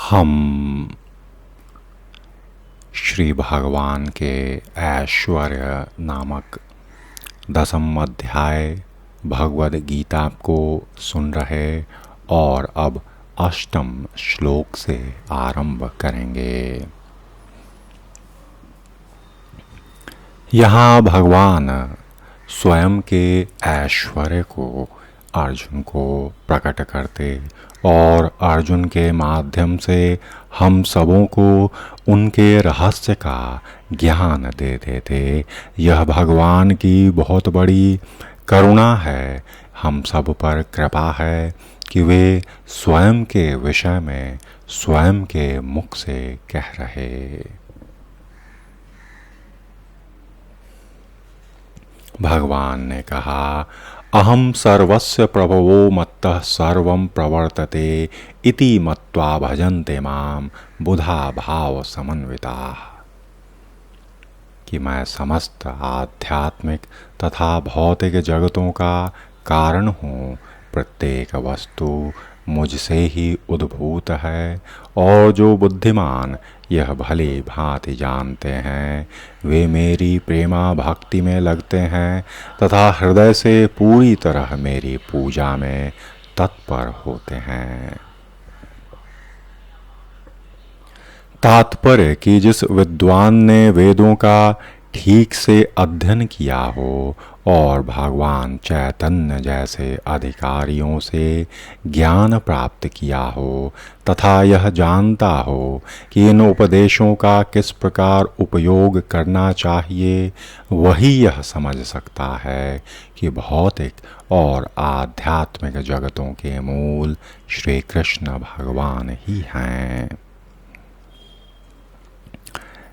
हम श्री भगवान के ऐश्वर्य नामक 10वें अध्याय भगवद गीता को सुन रहे और अब 8वें श्लोक से आरंभ करेंगे। यहाँ भगवान स्वयं के ऐश्वर्य को अर्जुन को प्रकट करते और अर्जुन के माध्यम से हम सबों को उनके रहस्य का ज्ञान देते थे। यह भगवान की बहुत बड़ी करुणा है, हम सब पर कृपा है कि वे स्वयं के विषय में स्वयं के मुख से कह रहे। भगवान ने कहा, अहम सर्वस्य प्रभवो मत्तः सर्वं प्रवर्तते इति मत्वा भजन्ते माम बुधा भाव समन्विताः। कि मैं समस्त आध्यात्मिक तथा भौतिक जगतों का कारण हूँ, प्रत्येक वस्तु मुझसे ही उद्भूत है और जो बुद्धिमान यह भली भांति जानते हैं वे मेरी प्रेमा भक्ति में लगते हैं तथा हृदय से पूरी तरह मेरी पूजा में तत्पर होते हैं। तात्पर्य कि जिस विद्वान ने वेदों का ठीक से अध्ययन किया हो और भगवान चैतन्य जैसे अधिकारियों से ज्ञान प्राप्त किया हो तथा यह जानता हो कि इन उपदेशों का किस प्रकार उपयोग करना चाहिए, वही यह समझ सकता है कि भौतिक और आध्यात्मिक जगतों के मूल श्री कृष्ण भगवान ही हैं।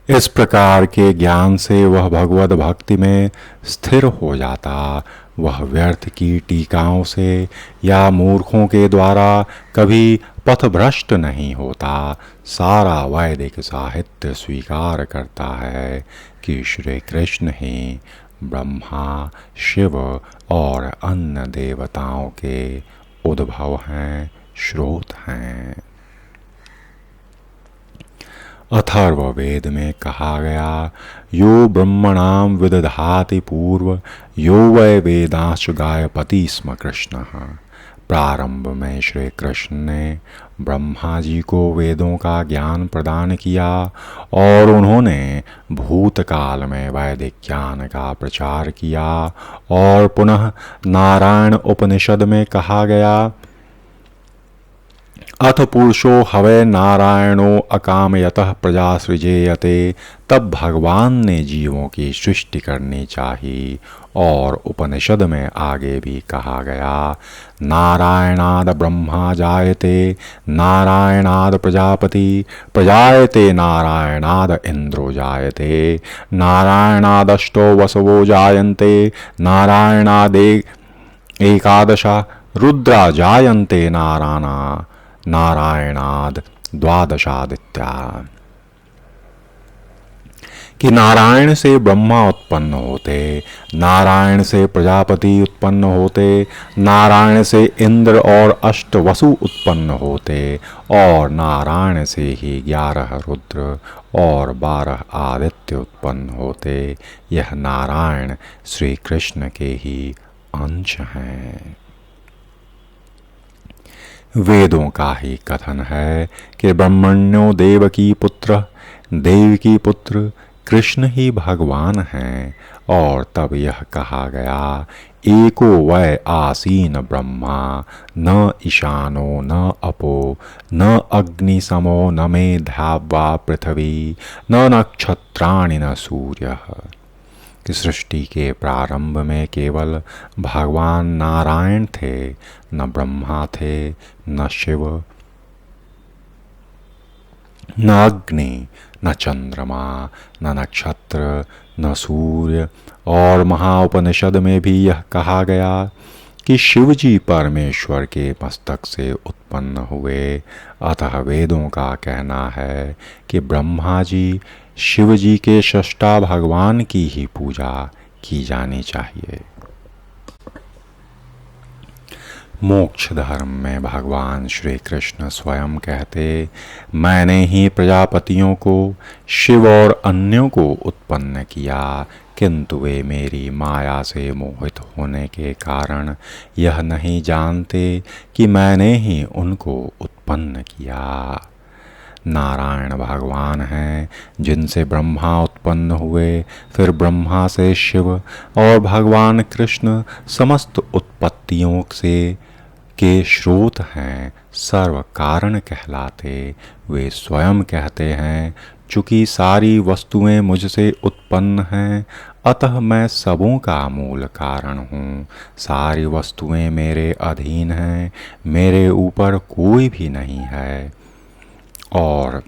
इस प्रकार के ज्ञान से वह भगवद भक्ति में स्थिर हो जाता। वह व्यर्थ की टीकाओं से या मूर्खों के द्वारा कभी पथभ्रष्ट नहीं होता। सारा वैदिक साहित्य स्वीकार करता है कि श्री कृष्ण ही ब्रह्मा, शिव और अन्य देवताओं के उद्भव हैं, स्रोत हैं। अथर्ववेद में कहा गया, यो ब्रह्मणाम विदधाति पूर्व यो वै वेदांश गायपति स्म कृष्ण। प्रारंभ में श्री कृष्ण ने ब्रह्मा जी को वेदों का ज्ञान प्रदान किया और उन्होंने भूतकाल में वैदिक ज्ञान का प्रचार किया। और पुनः नारायण उपनिषद में कहा गया, अथ पुरुषो हवै नारायणो अकामयतः प्रजा सृजेयते। तब भगवान ने जीवों की सृष्टि करनी चाहिए। और उपनिषद में आगे भी कहा गया, नारायणाद ब्रह्मा जायते नारायणाद प्रजापति प्रजायते नारायणाद इंद्रो जायते नारायणादष्टो वसवो जायन्ते नारायणादे एकादशा रुद्रा जायन्ते नारायणाद द्वादशादित्या। कि नारायण से ब्रह्मा उत्पन्न होते, नारायण से प्रजापति उत्पन्न होते, नारायण से इंद्र और अष्ट वसु उत्पन्न होते और नारायण से ही 11 रुद्र और 12 आदित्य उत्पन्न होते। यह नारायण श्री कृष्ण के ही अंश हैं। वेदों का ही कथन है कि ब्रह्मण्यो देवकी पुत्र, देवकी पुत्र कृष्ण ही भगवान हैं। और तब यह कहा गया, एको वै आसीन ब्रह्मा न ईशानो न अपो न अग्नि समो न मेधावा पृथ्वी न नक्षत्राणि न सूर्यः। कि सृष्टि के प्रारंभ में केवल भगवान नारायण थे, न ब्रह्मा थे, न शिव, न अग्नि, न चंद्रमा, न नक्षत्र, न सूर्य। और महाउपनिषद में भी यह कहा गया कि शिव जी परमेश्वर के मस्तक से उत्पन्न हुए। अतः वेदों का कहना है कि ब्रह्मा जी शिव जी के सृष्टा भगवान की ही पूजा की जानी चाहिए। मोक्ष धर्म में भगवान श्री कृष्ण स्वयं कहते, मैंने ही प्रजापतियों को, शिव और अन्यों को उत्पन्न किया, किंतु वे मेरी माया से मोहित होने के कारण यह नहीं जानते कि मैंने ही उनको उत्पन्न किया। नारायण भगवान हैं जिनसे ब्रह्मा उत्पन्न हुए, फिर ब्रह्मा से शिव, और भगवान कृष्ण समस्त उत्पत्तियों से के स्रोत हैं, सर्व कारण कहलाते। वे स्वयं कहते हैं, चूँकि सारी वस्तुएं मुझसे उत्पन्न हैं, अतः मैं सबों का मूल कारण हूँ। सारी वस्तुएं मेरे अधीन हैं, मेरे ऊपर कोई भी नहीं है। और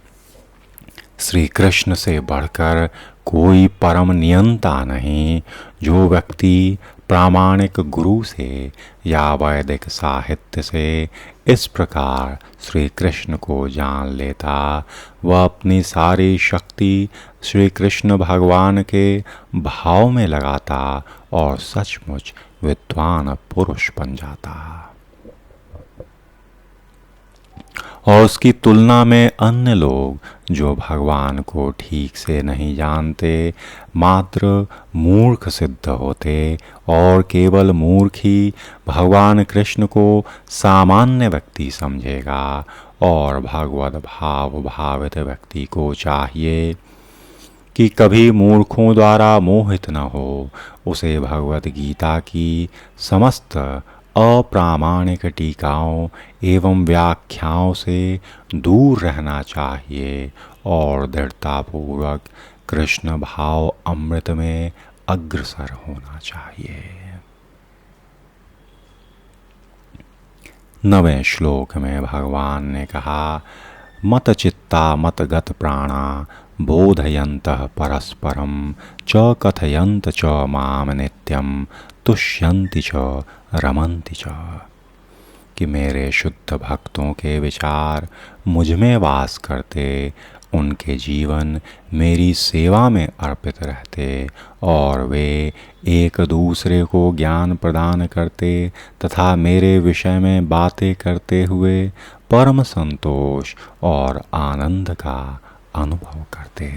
श्री कृष्ण से बढ़कर कोई परम नियंता नहीं। जो व्यक्ति प्रामाणिक गुरु से या वैदिक साहित्य से इस प्रकार श्री कृष्ण को जान लेता, वह अपनी सारी शक्ति श्री कृष्ण भगवान के भाव में लगाता और सचमुच विद्वान पुरुष बन जाता। और उसकी तुलना में अन्य लोग जो भगवान को ठीक से नहीं जानते, मात्र मूर्ख सिद्ध होते, और केवल मूर्ख ही भगवान कृष्ण को सामान्य व्यक्ति समझेगा। और भगवत भाव भावित व्यक्ति को चाहिए कि कभी मूर्खों द्वारा मोहित न हो। उसे भगवत गीता की समस्त अप्रामाणिक टीकाओं एवं व्याख्याओं से दूर रहना चाहिए और दृढ़तापूर्वक कृष्ण भाव अमृत में अग्रसर होना चाहिए। 9वें श्लोक में भगवान ने कहा, मत चित्ता मत गत प्राणा बोधयन्तः परस्परं च कथयन्त च माम नित्यं तुष्यन्ति च रमन्ति च। कि मेरे शुद्ध भक्तों के विचार मुझ में वास करते, उनके जीवन मेरी सेवा में अर्पित रहते, और वे एक दूसरे को ज्ञान प्रदान करते तथा मेरे विषय में बातें करते हुए परम संतोष और आनंद का अनुभव करते।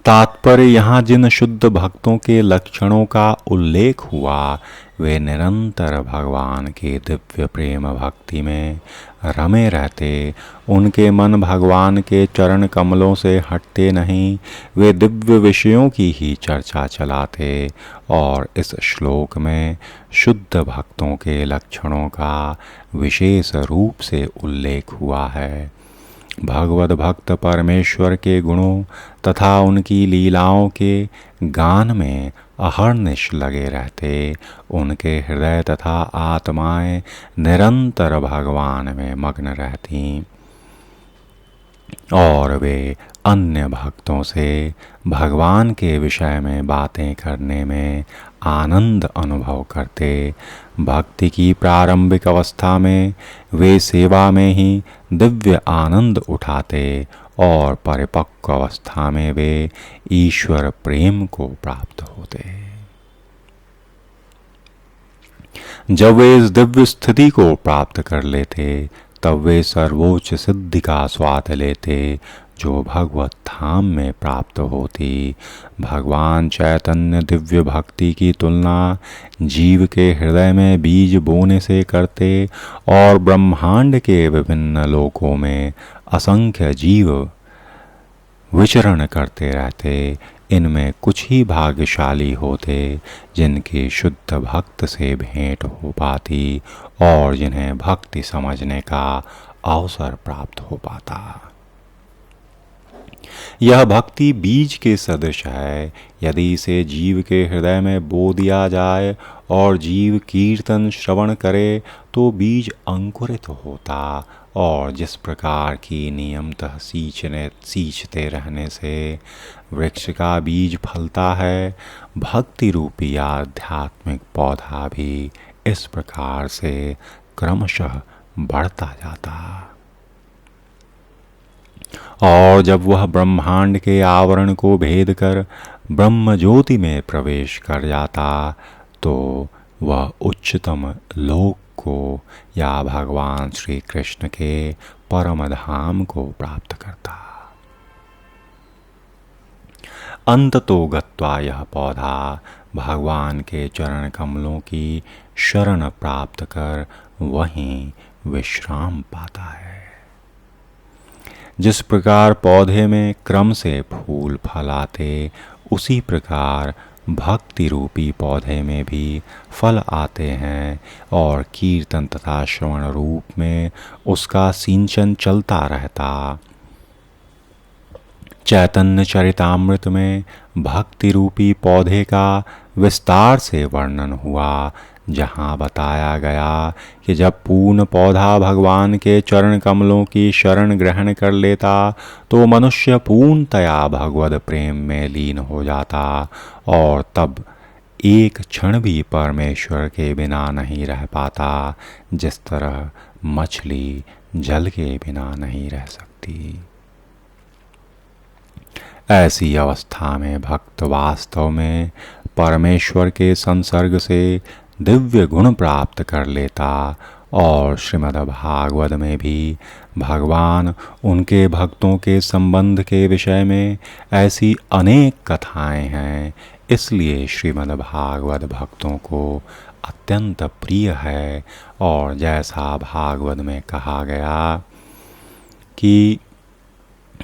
तात्पर्य यहाँ जिन शुद्ध भक्तों के लक्षणों का उल्लेख हुआ, वे निरंतर भगवान के दिव्य प्रेम भक्ति में रमे रहते। उनके मन भगवान के चरण कमलों से हटते नहीं, वे दिव्य विषयों की ही चर्चा चलाते। और इस श्लोक में शुद्ध भक्तों के लक्षणों का विशेष रूप से उल्लेख हुआ है। भगवत भक्त परमेश्वर के गुणों तथा उनकी लीलाओं के गान में अहर्निश लगे रहते। उनके हृदय तथा आत्माएं निरंतर भगवान में मग्न रहती, और वे अन्य भक्तों से भगवान के विषय में बातें करने में आनंद अनुभव करते। भक्ति की प्रारंभिक अवस्था में वे सेवा में ही दिव्य आनंद उठाते, और परिपक्व अवस्था में वे ईश्वर प्रेम को प्राप्त होते। जब वे इस दिव्य स्थिति को प्राप्त कर लेते, तब वे सर्वोच्च सिद्धि का स्वाद लेते, जो भगवत धाम में प्राप्त होती। भगवान चैतन्य दिव्य भक्ति की तुलना जीव के हृदय में बीज बोने से करते, और ब्रह्मांड के विभिन्न लोकों में असंख्य जीव विचरण करते रहते। इनमें कुछ ही भाग्यशाली होते जिनकी शुद्ध भक्त से भेंट हो पाती और जिन्हें भक्ति समझने का अवसर प्राप्त हो पाता। यह भक्ति बीज के सदृश है। यदि इसे जीव के हृदय में बो दिया जाए और जीव कीर्तन श्रवण करे, तो बीज अंकुरित होता, और जिस प्रकार की नियमतः सींचते रहने से वृक्ष का बीज फलता है, भक्ति रूपी आध्यात्मिक पौधा भी इस प्रकार से क्रमशः बढ़ता जाता। और जब वह ब्रह्मांड के आवरण को भेद कर ब्रह्म ज्योति में प्रवेश कर जाता, तो वह उच्चतम लोक को या भगवान श्री कृष्ण के परम धाम को प्राप्त करता। अंततो गत्वा यह पौधा भगवान के चरण कमलों की शरण प्राप्त कर वहीं विश्राम पाता है। जिस प्रकार पौधे में क्रम से फूल फल आते, उसी प्रकार भक्ति रूपी पौधे में भी फल आते हैं और कीर्तन तथा श्रवण रूप में उसका सिंचन चलता रहता। चैतन्य चरितामृत में भक्ति रूपी पौधे का विस्तार से वर्णन हुआ, जहाँ बताया गया कि जब पूर्ण पौधा भगवान के चरण कमलों की शरण ग्रहण कर लेता तो मनुष्य पूर्णतया भगवद प्रेम में लीन हो जाता और तब एक क्षण भी परमेश्वर के बिना नहीं रह पाता, जिस तरह मछली जल के बिना नहीं रह सकती। ऐसी अवस्था में भक्त वास्तव में परमेश्वर के संसर्ग से दिव्य गुण प्राप्त कर लेता और श्रीमद् भागवत में भी भगवान उनके भक्तों के संबंध के विषय में ऐसी अनेक कथाएं हैं। इसलिए श्रीमद् भागवत भक्तों को अत्यंत प्रिय है। और जैसा भागवत में कहा गया कि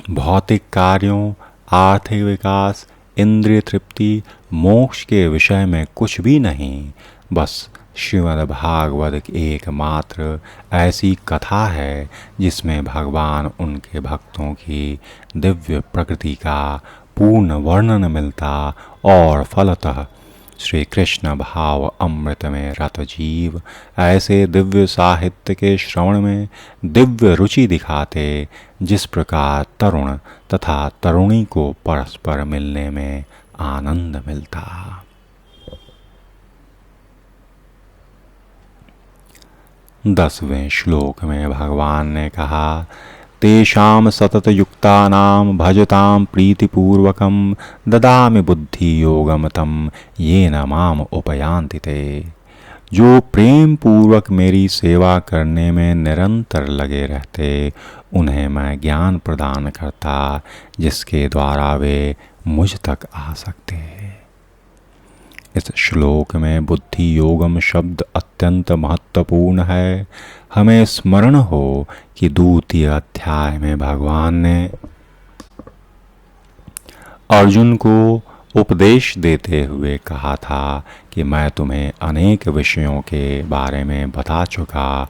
भौतिक कार्यों, आर्थिक विकास, इंद्रिय तृप्ति, मोक्ष के विषय में कुछ भी नहीं, बस श्रीमद् भागवत एकमात्र ऐसी कथा है जिसमें भगवान उनके भक्तों की दिव्य प्रकृति का पूर्ण वर्णन मिलता और फलतः श्री कृष्ण भाव अमृत में रत जीव ऐसे दिव्य साहित्य के श्रवण में दिव्य रुचि दिखाते, जिस प्रकार तरुण तथा तरुणी को परस्पर मिलने में आनंद मिलता। 10वें श्लोक में भगवान ने कहा, तेषां सतत युक्तानां भजतां प्रीतिपूर्वकं ददामि बुद्धि योगम तम येन माम उपयान्ति ते। जो प्रेम पूर्वक मेरी सेवा करने में निरंतर लगे रहते, उन्हें मैं ज्ञान प्रदान करता, जिसके द्वारा वे मुझ तक आ सकते हैं। इस श्लोक में बुद्धि योगम शब्द अत्यंत महत्वपूर्ण है। हमें स्मरण हो कि 2 अध्याय में भगवान ने अर्जुन को उपदेश देते हुए कहा था कि मैं तुम्हें अनेक विषयों के बारे में बता चुका,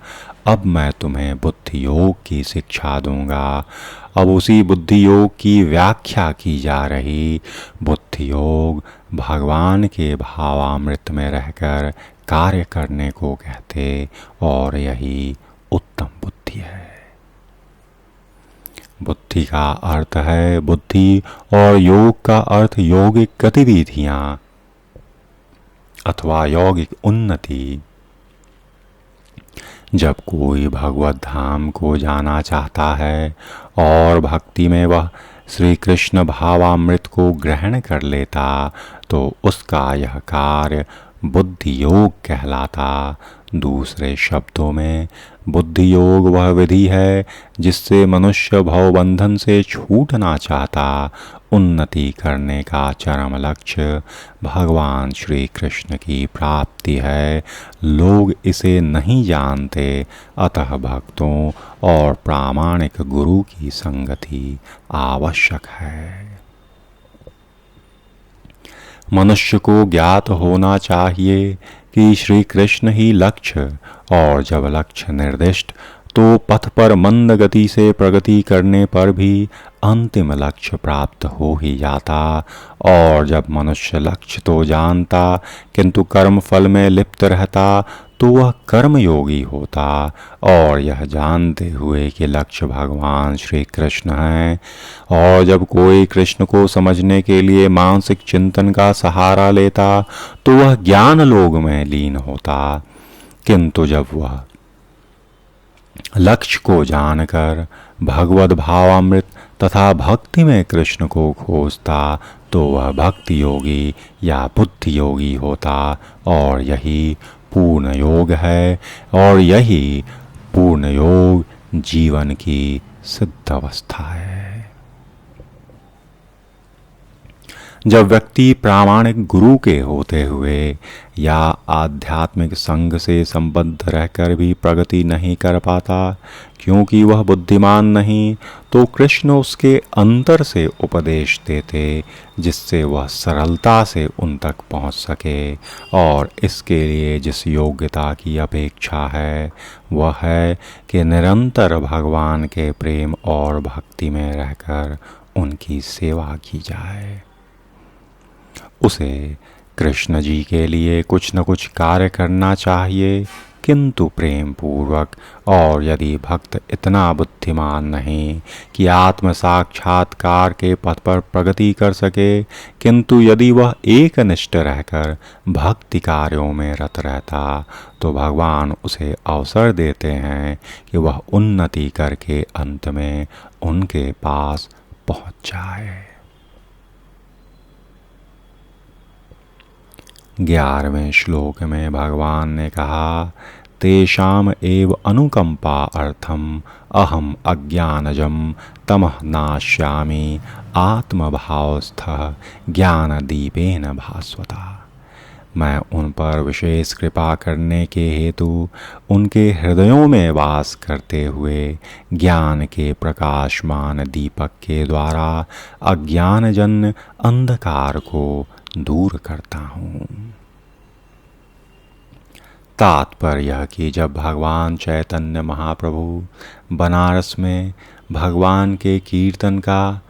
अब मैं तुम्हें बुद्धि योग की शिक्षा दूंगा। अब उसी बुद्धि योग की व्याख्या की जा रही। बुद्धि योग भगवान के भावामृत में रहकर कार्य करने को कहते और यही उत्तम बुद्धि है। बुद्धि का अर्थ है बुद्धि और योग का अर्थ यौगिक गतिविधियां अथवा यौगिक उन्नति। जब कोई भगवत धाम को जाना चाहता है और भक्ति में वह श्री कृष्ण भावामृत को ग्रहण कर लेता, तो उसका यह कार्य बुद्धि योग कहलाता। दूसरे शब्दों में बुद्धि योग वह विधि है जिससे मनुष्य भवबंधन से छूटना चाहता। उन्नति करने का चरम लक्ष्य भगवान श्री कृष्ण की प्राप्ति है। लोग इसे नहीं जानते, अतः भक्तों और प्रामाणिक गुरु की संगति आवश्यक है। मनुष्य को ज्ञात होना चाहिए कि श्री कृष्ण ही लक्ष्य, और जब लक्ष्य निर्दिष्ट तो पथ पर मंद गति से प्रगति करने पर भी अंतिम लक्ष्य प्राप्त हो ही जाता। और जब मनुष्य लक्ष्य तो जानता किंतु कर्म फल में लिप्त रहता, तो वह कर्मयोगी होता। और यह जानते हुए कि लक्ष्य भगवान श्री कृष्ण हैं, और जब कोई कृष्ण को समझने के लिए मानसिक चिंतन का सहारा लेता, तो वह ज्ञान लोग में लीन होता। किंतु जब वह लक्ष्य को जानकर भगवद भावामृत तथा भक्ति में कृष्ण को खोजता तो वह भक्ति योगी या बुद्धि योगी होता, और यही पूर्ण योग है, और यही पूर्ण योग जीवन की सिद्ध अवस्था है। जब व्यक्ति प्रामाणिक गुरु के होते हुए या आध्यात्मिक संग से संबद्ध रहकर भी प्रगति नहीं कर पाता क्योंकि वह बुद्धिमान नहीं, तो कृष्ण उसके अंतर से उपदेश देते जिससे वह सरलता से उन तक पहुंच सके, और इसके लिए जिस योग्यता की अपेक्षा है वह है कि निरंतर भगवान के प्रेम और भक्ति में रहकर उनकी सेवा की जाए। उसे कृष्ण जी के लिए कुछ न कुछ कार्य करना चाहिए, किंतु प्रेम पूर्वक, और यदि भक्त इतना बुद्धिमान नहीं कि आत्म साक्षात्कार के पथ पर प्रगति कर सके, किंतु यदि वह एकनिष्ठ रहकर भक्ति कार्यों में रत रहता तो भगवान उसे अवसर देते हैं कि वह उन्नति करके अंत में उनके पास पहुंच जाए। 11वें श्लोक में भगवान ने कहा, तेषाम एव अनुकंपा अर्थम अहम अज्ञानजम तमः नाश्यामि आत्मभावस्थः ज्ञानदीपेन भास्वता। मैं उन पर विशेष कृपा करने के हेतु उनके हृदयों में वास करते हुए ज्ञान के प्रकाशमान दीपक के द्वारा अज्ञानजन्य अंधकार को दूर करता हूँ। तात्पर्य यह कि जब भगवान चैतन्य महाप्रभु बनारस में भगवान के कीर्तन का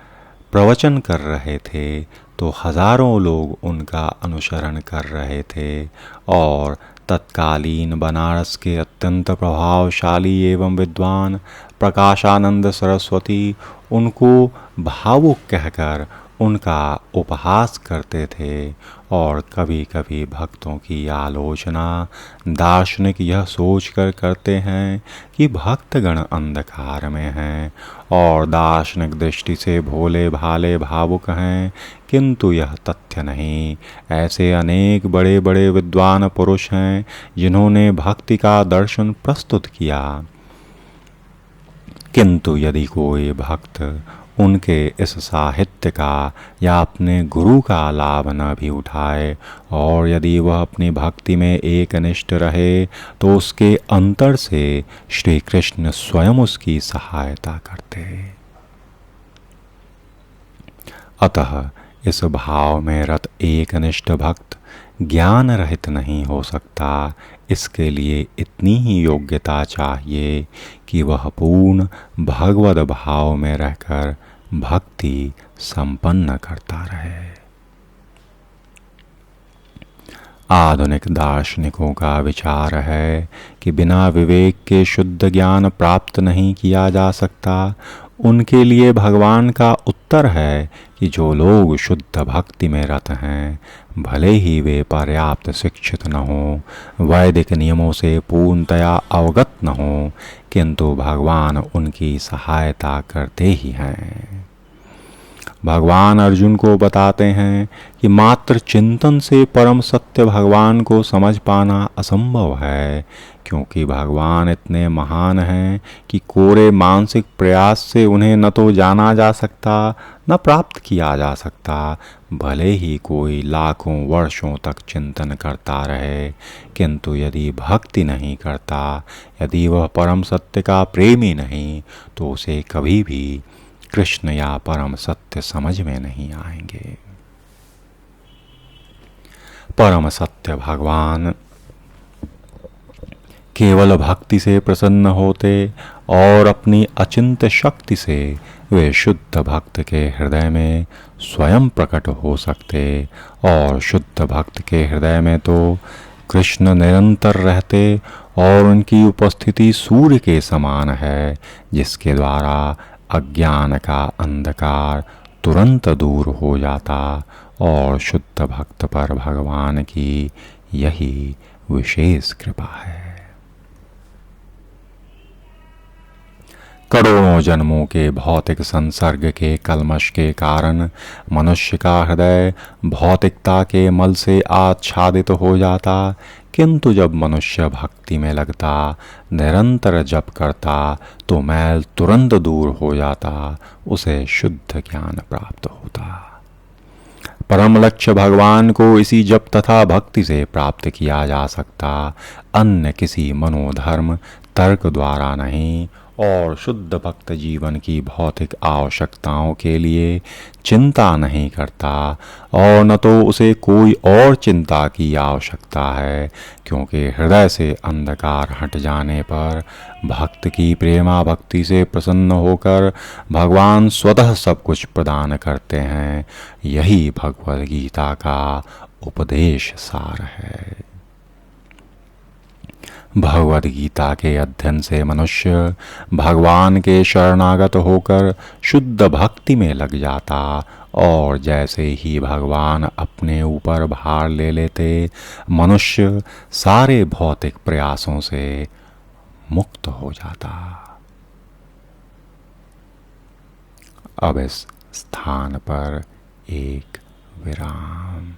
प्रवचन कर रहे थे तो हजारों लोग उनका अनुसरण कर रहे थे, और तत्कालीन बनारस के अत्यंत प्रभावशाली एवं विद्वान प्रकाशानंद सरस्वती उनको भावुक कहकर उनका उपहास करते थे, और कभी कभी भक्तों की आलोचना दार्शनिक यह सोचकर करते हैं कि भक्तगण अंधकार में हैं और दार्शनिक दृष्टि से भोले भाले भावुक हैं, किंतु यह तथ्य नहीं। ऐसे अनेक बड़े बड़े विद्वान पुरुष हैं जिन्होंने भक्ति का दर्शन प्रस्तुत किया, किंतु यदि कोई भक्त उनके इस साहित्य का या अपने गुरु का लाभ न भी उठाए, और यदि वह अपनी भक्ति में एकनिष्ठ रहे तो उसके अंतर से श्री कृष्ण स्वयं उसकी सहायता करते। अतः इस भाव में रत एकनिष्ठ भक्त ज्ञान रहित नहीं हो सकता। इसके लिए इतनी ही योग्यता चाहिए कि वह पूर्ण भगवद भाव में रहकर भक्ति संपन्न करता रहे। आधुनिक दार्शनिकों का विचार है कि बिना विवेक के शुद्ध ज्ञान प्राप्त नहीं किया जा सकता। उनके लिए भगवान का उत्तर है कि जो लोग शुद्ध भक्ति में रत हैं, भले ही वे पर्याप्त शिक्षित न हों, वैदिक नियमों से पूर्णतया अवगत न हों, किंतु भगवान उनकी सहायता करते ही हैं। भगवान अर्जुन को बताते हैं कि मात्र चिंतन से परम सत्य भगवान को समझ पाना असंभव है, क्योंकि भगवान इतने महान हैं कि कोरे मानसिक प्रयास से उन्हें न तो जाना जा सकता न प्राप्त किया जा सकता। भले ही कोई लाखों वर्षों तक चिंतन करता रहे, किंतु यदि भक्ति नहीं करता, यदि वह परम सत्य का प्रेमी नहीं, तो उसे कभी भी कृष्ण या परम सत्य समझ में नहीं आएंगे। परम सत्य भगवान केवल भक्ति से प्रसन्न होते और अपनी अचिंत्य शक्ति से वे शुद्ध भक्त के हृदय में स्वयं प्रकट हो सकते, और शुद्ध भक्त के हृदय में तो कृष्ण निरंतर रहते और उनकी उपस्थिति सूर्य के समान है, जिसके द्वारा अज्ञान का अंधकार तुरंत दूर हो जाता, और शुद्ध भक्त पर भगवान की यही विशेष कृपा है। करोड़ों जन्मों के भौतिक संसर्ग के कल्मश के कारण मनुष्य का हृदय भौतिकता के मल से आच्छादित हो जाता, किंतु जब मनुष्य भक्ति में लगता, निरंतर जप करता, तो मैल तुरंत दूर हो जाता, उसे शुद्ध ज्ञान प्राप्त होता। परम लक्ष्य भगवान को इसी जप तथा भक्ति से प्राप्त किया जा सकता, अन्य किसी मनोधर्म तर्क द्वारा नहीं, और शुद्ध भक्त जीवन की भौतिक आवश्यकताओं के लिए चिंता नहीं करता, और न तो उसे कोई और चिंता की आवश्यकता है, क्योंकि हृदय से अंधकार हट जाने पर भक्त की प्रेमा भक्ति से प्रसन्न होकर भगवान स्वतः सब कुछ प्रदान करते हैं। यही भगवद गीता का उपदेश सार है। भगवद गीता के अध्ययन से मनुष्य भगवान के शरणागत होकर शुद्ध भक्ति में लग जाता, और जैसे ही भगवान अपने ऊपर भार ले लेते, मनुष्य सारे भौतिक प्रयासों से मुक्त हो जाता। अब इस स्थान पर एक विराम।